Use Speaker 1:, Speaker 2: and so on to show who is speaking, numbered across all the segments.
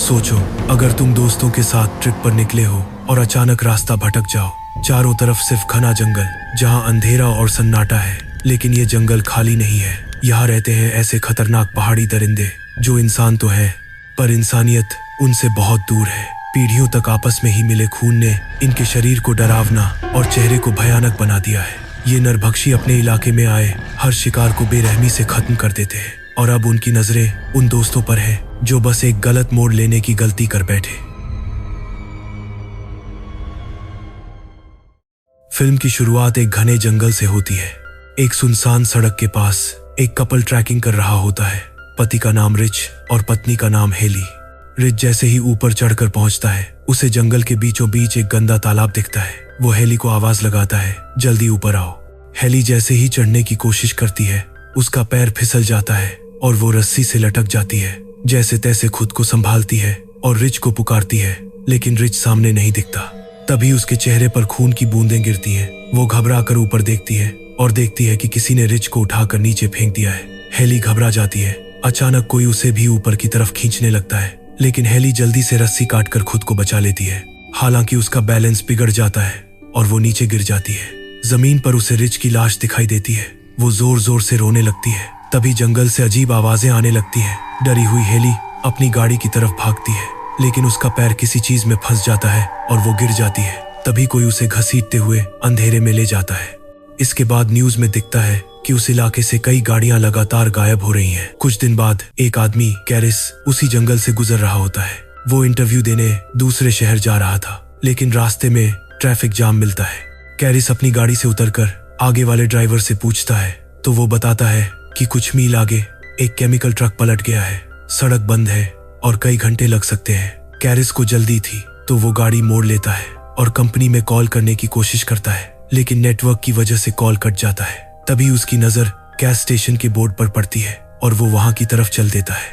Speaker 1: सोचो, अगर तुम दोस्तों के साथ ट्रिप पर निकले हो और अचानक रास्ता भटक जाओ। चारों तरफ सिर्फ घना जंगल, जहां अंधेरा और सन्नाटा है। लेकिन ये जंगल खाली नहीं है। यहाँ रहते हैं ऐसे खतरनाक पहाड़ी दरिंदे जो इंसान तो है, पर इंसानियत उनसे बहुत दूर है। पीढ़ियों तक आपस में ही मिले खून ने इनके शरीर को डरावना और चेहरे को भयानक बना दिया है। ये नरभक्षी अपने इलाके में आए हर शिकार को बेरहमी से खत्म कर देते हैं, और अब उनकी नजरें उन दोस्तों पर है जो बस एक गलत मोड़ लेने की गलती कर बैठे। फिल्म की शुरुआत एक घने जंगल से होती है। एक सुनसान सड़क के पास एक कपल ट्रैकिंग कर रहा होता है। पति का नाम रिच और पत्नी का नाम हेली। रिच जैसे ही ऊपर चढ़कर पहुंचता है, उसे जंगल के बीचों बीच एक गंदा तालाब दिखता है। वो हेली को आवाज लगाता है, जल्दी ऊपर आओ। हेली जैसे ही चढ़ने की कोशिश करती है, उसका पैर फिसल जाता है और वो रस्सी से लटक जाती है। जैसे तैसे खुद को संभालती है और रिच को पुकारती है, लेकिन रिच सामने नहीं दिखता। तभी उसके चेहरे पर खून की बूंदें गिरती हैं। वो घबरा कर ऊपर देखती है और देखती है कि किसी ने रिच को उठाकर नीचे फेंक दिया है। हेली घबरा जाती है। अचानक कोई उसे भी ऊपर की तरफ खींचने लगता है, लेकिन हेली जल्दी से रस्सी काटकर खुद को बचा लेती है। हालांकि उसका बैलेंस बिगड़ जाता है और वो नीचे गिर जाती है। जमीन पर उसे रिच की लाश दिखाई देती है। वो जोर जोर से रोने लगती है। तभी जंगल से अजीब आवाजें आने लगती हैं। डरी हुई हेली अपनी गाड़ी की तरफ भागती है, लेकिन उसका पैर किसी चीज में फंस जाता है और वो गिर जाती है। तभी कोई उसे घसीटते हुए अंधेरे में ले जाता है। इसके बाद न्यूज में दिखता है कि उस इलाके से कई गाड़ियां लगातार गायब हो रही हैं। कुछ दिन बाद एक आदमी कैरिस उसी जंगल से गुजर रहा होता है। वो इंटरव्यू देने दूसरे शहर जा रहा था, लेकिन रास्ते में ट्रैफिक जाम मिलता है। कैरिस अपनी गाड़ी से उतरकर आगे वाले ड्राइवर से पूछता है, तो वो बताता है कि कुछ मील आगे एक केमिकल ट्रक पलट गया है, सड़क बंद है और कई घंटे लग सकते हैं। कैरिस को जल्दी थी तो वो गाड़ी मोड़ लेता है और कंपनी में कॉल करने की कोशिश करता है, लेकिन नेटवर्क की वजह से कॉल कट जाता है। तभी उसकी नजर गैस स्टेशन के बोर्ड पर पड़ती है और वो वहां की तरफ चल देता है।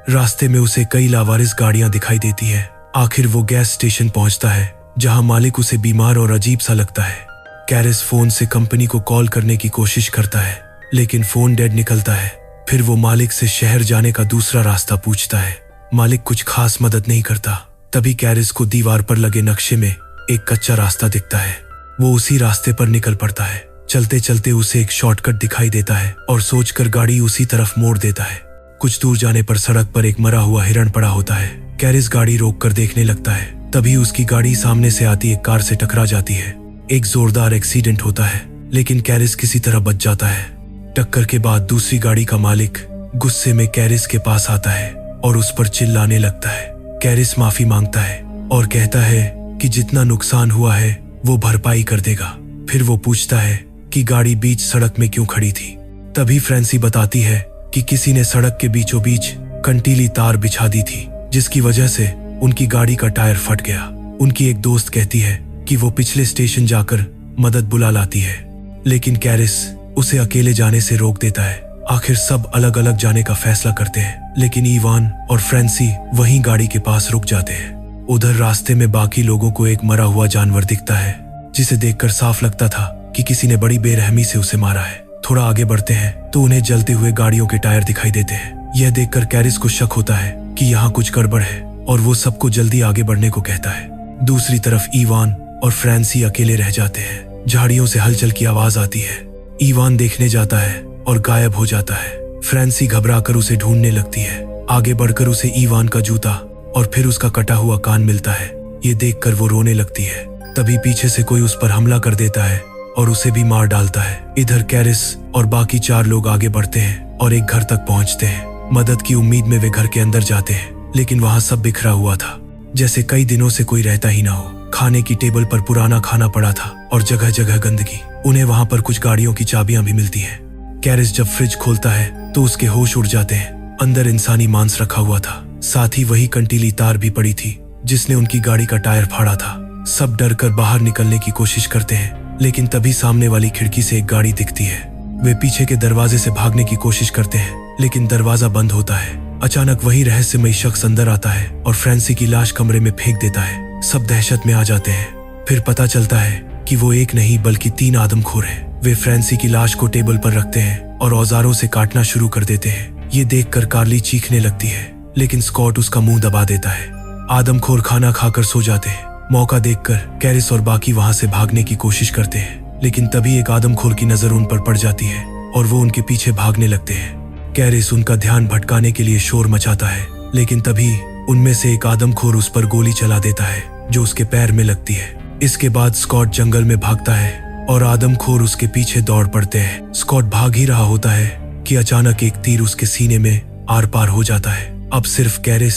Speaker 1: रास्ते में उसे कई लावारिस गाड़ियां दिखाई देती हैं। आखिर वो गैस स्टेशन पहुंचता है, जहां मालिक उसे बीमार और अजीब सा लगता है। कैरिस फोन से कंपनी को कॉल करने की कोशिश करता है, लेकिन फोन डेड निकलता है। फिर वो मालिक से शहर जाने का दूसरा रास्ता पूछता है। मालिक कुछ खास मदद नहीं करता। तभी कैरिस को दीवार पर लगे नक्शे में एक कच्चा रास्ता दिखता है। वो उसी रास्ते पर निकल पड़ता है। चलते चलते उसे एक शॉर्टकट दिखाई देता है और सोचकर गाड़ी उसी तरफ मोड़ देता है। कुछ दूर जाने पर सड़क पर एक मरा हुआ हिरण पड़ा होता है। कैरिस गाड़ी रोककर देखने लगता है। तभी उसकी गाड़ी सामने से आती एक कार से टकरा जाती है। एक जोरदार एक्सीडेंट होता है, लेकिन कैरिस किसी तरह बच जाता है। टक्कर के बाद दूसरी गाड़ी का मालिक गुस्से में कैरिस के पास आता है और उस पर चिल्लाने लगता है। कैरिस माफी मांगता है और कहता है कि जितना नुकसान हुआ है वो भरपाई कर देगा। फिर वो पूछता है कि गाड़ी बीच सड़क में क्यों खड़ी थी। तभी फ्रेंसी बताती है कि किसी ने सड़क के बीचों बीच कंटीली तार बिछा दी थी, जिसकी वजह से उनकी गाड़ी का टायर फट गया। उनकी एक दोस्त कहती है कि वो पिछले स्टेशन जाकर मदद बुला लाती है, लेकिन कैरिस उसे अकेले जाने से रोक देता है। आखिर सब अलग अलग जाने का फैसला करते हैं, लेकिन इवान और फ्रेंसी वहीं गाड़ी के पास रुक जाते हैं। उधर रास्ते में बाकी लोगों को एक मरा हुआ जानवर दिखता है, जिसे देखकर साफ लगता था कि किसी ने बड़ी बेरहमी से उसे मारा है। थोड़ा आगे बढ़ते हैं तो उन्हें जलते हुए गाड़ियों के टायर दिखाई देते हैं। यह देखकर कैरिस को शक होता है कि यहाँ कुछ गड़बड़ है और वो सबको जल्दी आगे बढ़ने को कहता है। दूसरी तरफ इवान और फ्रेंसी अकेले रह जाते हैं। झाड़ियों से हलचल की आवाज आती है। इवान देखने जाता है और गायब हो जाता है। फ्रेंसी घबराकर उसे ढूंढने लगती है। आगे बढ़कर उसे इवान का जूता और फिर उसका कटा हुआ कान मिलता है। ये देखकर वो रोने लगती है। तभी पीछे से कोई उस पर हमला कर देता है और उसे भी मार डालता है। इधर कैरिस और बाकी 4 लोग आगे बढ़ते हैं और एक घर तक पहुंचते हैं। मदद की उम्मीद में वे घर के अंदर जाते हैं, लेकिन वहां सब बिखरा हुआ था, जैसे कई दिनों से कोई रहता ही ना हो। खाने की टेबल पर पुराना खाना पड़ा था और जगह जगह गंदगी। उन्हें वहां पर कुछ गाड़ियों की चाबियां भी मिलती हैं। कैरिस जब फ्रिज खोलता है तो उसके होश उड़ जाते हैं। अंदर इंसानी मांस रखा हुआ था, साथ ही वही कंटीली तार भी पड़ी थी जिसने उनकी गाड़ी का टायर फाड़ा था। सब डर कर बाहर निकलने की कोशिश करते हैं, लेकिन तभी सामने वाली खिड़की से एक गाड़ी दिखती है। वे पीछे के दरवाजे से भागने की कोशिश करते हैं, लेकिन दरवाजा बंद होता है। अचानक वही रहस्यमयी शख्स अंदर आता है और फ्रेंसी की लाश कमरे में फेंक देता है। सब दहशत में आ जाते हैं। फिर पता चलता है कि वो एक नहीं बल्कि 3 आदमखोर हैं। वे फ्रेंसी की लाश को टेबल पर रखते हैं और औजारों से काटना शुरू कर देते हैं। ये देखकर कार्ली चीखने लगती है, लेकिन स्कॉट उसका मुंह दबा देता है। आदमखोर खाना खाकर सो जाते हैं। मौका देखकर कैरिस और बाकी वहां से भागने की कोशिश करते हैं, लेकिन तभी एक आदमखोर की नजर उन पर पड़ जाती है और वो उनके पीछे भागने लगते हैं। कैरिस उनका ध्यान भटकाने के लिए शोर मचाता है, लेकिन तभी उनमें से एक आदमखोर उस पर गोली चला देता है जो उसके पैर में लगती है। इसके बाद स्कॉट जंगल में भागता है और आदमखोर उसके पीछे दौड़ पड़ते हैं। स्कॉट भाग ही रहा होता है कि अचानक एक तीर उसके सीने में आर पार हो जाता है। अब सिर्फ कैरिस,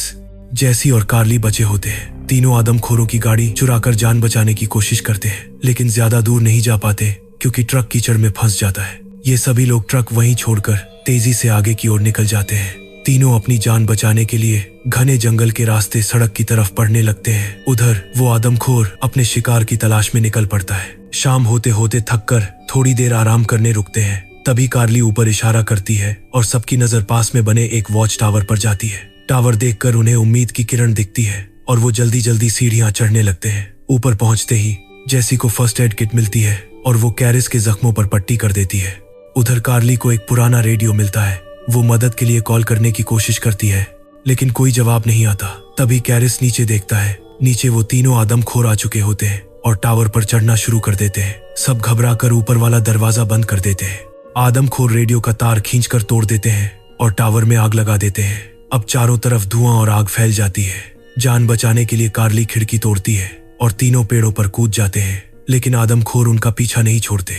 Speaker 1: जैसी और कार्ली बचे होते हैं। तीनों आदमखोरों की गाड़ी चुराकर जान बचाने की कोशिश करते हैं, लेकिन ज्यादा दूर नहीं जा पाते क्योंकि ट्रक कीचड़ में फंस जाता है। ये सभी लोग ट्रक वहीं छोड़कर तेजी से आगे की ओर निकल जाते हैं। तीनों अपनी जान बचाने के लिए घने जंगल के रास्ते सड़क की तरफ बढ़ने लगते हैं। उधर वो आदमखोर अपने शिकार की तलाश में निकल पड़ता है। शाम होते होते थककर थोड़ी देर आराम करने रुकते हैं। तभी कार्ली ऊपर इशारा करती है और सबकी नजर पास में बने एक वॉच टावर पर जाती है। टावर देखकर उन्हें उम्मीद की किरण दिखती है और वो जल्दी जल्दी सीढ़ियां चढ़ने लगते हैं। ऊपर पहुंचते ही जैसी को फर्स्ट एड किट मिलती है और वो कैरिस के जख्मों पर पट्टी कर देती है। उधर कार्ली को एक पुराना रेडियो मिलता है। वो मदद के लिए कॉल करने की कोशिश करती है, लेकिन कोई जवाब नहीं आता। तभी कैरिस नीचे देखता है। नीचे वो तीनों आदमखोर आ चुके होते हैं और टावर पर चढ़ना शुरू कर देते हैं। सब घबरा कर ऊपर वाला दरवाजा बंद कर देते हैं। आदमखोर रेडियो का तार खींचकर तोड़ देते हैं और टावर में आग लगा देते हैं। अब चारों तरफ धुआं और आग फैल जाती है। जान बचाने के लिए कार्ली खिड़की तोड़ती है और तीनों पेड़ों पर कूद जाते हैं, लेकिन आदमखोर उनका पीछा नहीं छोड़ते।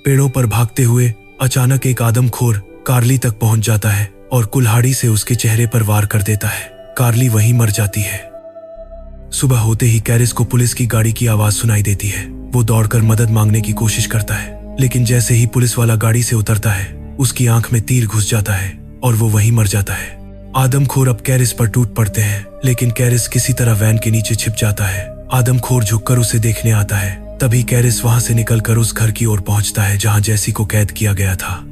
Speaker 1: पेड़ों पर भागते हुए अचानक एक आदमखोर कार्ली तक पहुंच जाता है और कुल्हाड़ी से उसके चेहरे पर वार कर देता है। कार्ली वहीं मर जाती है। सुबह होते ही कैरिस को पुलिस की गाड़ी की आवाज सुनाई देती है। वो दौड़कर मदद मांगने की कोशिश करता है, लेकिन जैसे ही पुलिस वाला गाड़ी से उतरता है उसकी आंख में तीर घुस जाता है और वो वहीं मर जाता है। आदमखोर अब कैरिस पर टूट पड़ते हैं, लेकिन कैरिस किसी तरह वैन के नीचे छिप जाता है। आदमखोर झुककर उसे देखने आता है। तभी कैरिस वहां से निकलकर उस घर की ओर पहुंचता है जहां जैसी को कैद किया गया था।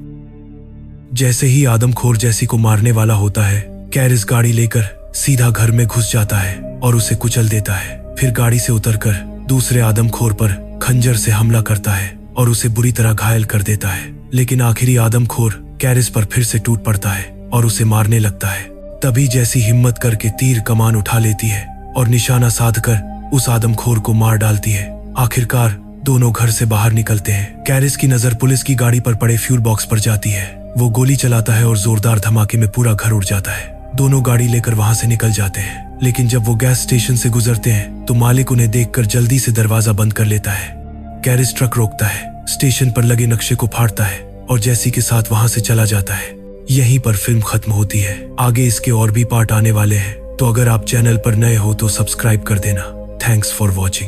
Speaker 1: जैसे ही आदमखोर जैसी को मारने वाला होता है, कैरिस गाड़ी लेकर सीधा घर में घुस जाता है और उसे कुचल देता है। फिर गाड़ी से उतरकर दूसरे आदमखोर पर खंजर से हमला करता है और उसे बुरी तरह घायल कर देता है। लेकिन आखिरी आदमखोर कैरिस पर फिर से टूट पड़ता है और उसे मारने लगता है। तभी जैसी हिम्मत करके तीर कमान उठा लेती है और निशाना साधकर उस आदमखोर को मार डालती है। आखिरकार दोनों घर से बाहर निकलते हैं। कैरिस की नजर पुलिस की गाड़ी पर पड़े फ्यूल बॉक्स पर जाती है। वो गोली चलाता है और जोरदार धमाके में पूरा घर उड़ जाता है। दोनों गाड़ी लेकर वहां से निकल जाते हैं, लेकिन जब वो गैस स्टेशन से गुजरते हैं तो मालिक उन्हें देखकर जल्दी से दरवाजा बंद कर लेता है। कैरिस ट्रक रोकता है, स्टेशन पर लगे नक्शे को फाड़ता है और जैसी के साथ वहां से चला जाता है। यहीं पर फिल्म खत्म होती है। आगे इसके और भी पार्ट आने वाले हैं, तो अगर आप चैनल पर नए हो तो सब्सक्राइब कर देना। Thanks for watching.